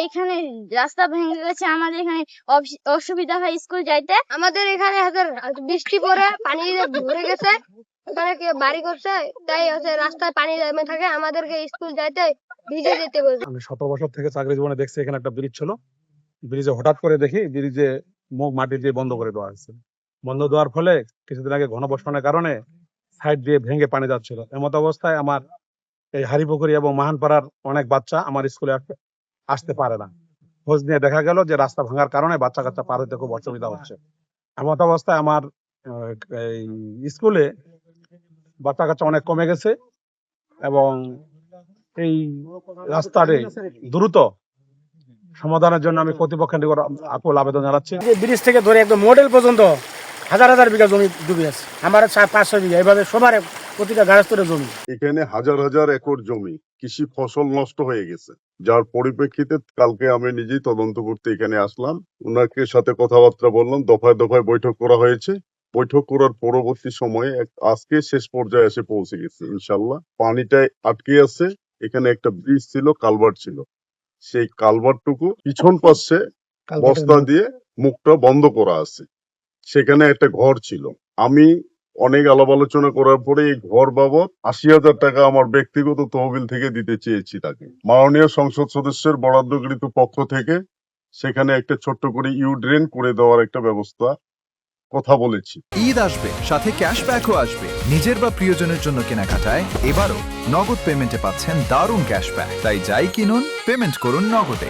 এখানে রাস্তা ভেঙে গেছে, আমাদের এখানে অসুবিধা হয় স্কুল যাইতে। আমাদের এখানে বৃষ্টি পড়ে পানি ভরে গেছে, ওখানে কেউ বাড়ি করছে, তাই রাস্তায় পানি জমে থাকে, আমাদেরকে স্কুল যাইতে ভিজে যেতে বলছে। আমি 17 বছর থেকে চাকরি জীবনে দেখছি এখানে একটা ব্রিজ ছিল, ব্রিজে হঠাৎ করে দেখি ব্রিজে মুখ মাটি দিয়ে বন্ধ করে দেওয়া হয়েছে। বন্ধ দেওয়ার ফলে কিছুদিন আগে ঘনবর্ষণের কারণে সাইড দিয়ে ভেঙে পানি যাচ্ছিল। এমত অবস্থায় আমার এই হারিপুকুরি এবং মাহানপাড়ার অনেক বাচ্চা আমার স্কুলে আসতে পারে না। খোঁজ নিয়ে দেখা গেল যে রাস্তা ভাঙার কারণে বাচ্চা কাচ্চা পার হইতে খুব অসুবিধা হচ্ছে। এমত অবস্থায় আমার এই স্কুলে বাচ্চা কাচ্চা অনেক কমে গেছে এবং এই রাস্তাটি দ্রুত সমাধানের জন্য আমি কর্তৃপক্ষের নিকট আকুল আবেদন জানাচ্ছি। ব্রিজ থেকে ধরে একদম মডেল পর্যন্ত হাজার হাজার বিঘা জমি ডুবে আছে, আমার 500 বিঘা, এভাবে সবার প্রতিটা গাছতলের জমি। এখানে হাজার হাজার একর জমি কৃষি ফসল নষ্ট হয়ে গেছে, যার পরিপ্রেক্ষিতে কালকে আমি নিজেই তদন্ত করতে এখানে আসলাম। ওনাকে সাথে কথাবার্তা বললাম, দফায় দফায় বৈঠক করা হয়েছে। বৈঠক করার পরবর্তী সময়ে আজকে শেষ পর্যায়ে এসে পৌঁছে গেছে ইনশাল্লাহ। পানিটাই আটকে আছে। এখানে একটা ব্রিজ ছিল, কালভার্ট ছিল, সেই কালভার্টটুকু পিছন পাশে বস্তা দিয়ে মুখটা বন্ধ করা আছে। সেখানে একটা ঘর ছিল। আমি অনেক আলাপ আলোচনা করার পরে এই ঘর বাবদ 80,000 টাকা আমার ব্যক্তিগত তহবিল থেকে দিতে চেয়েছি তাকে। মাননীয় সংসদ সদস্যের বরাদ্দকৃত পক্ষ থেকে সেখানে একটা ছোট্ট করে ড্রেন করে দেওয়ার একটা ব্যবস্থা কথা বলেছি। ঈদ আসবে, সাথে ক্যাশব্যাকও আসবে। নিজের বা প্রিয়জনের জন্য কেনাকাটায় এবারও নগদ পেমেন্টে পাচ্ছেন দারুণ ক্যাশব্যাক। তাই যাই কিনুন, পেমেন্ট করুন নগদে।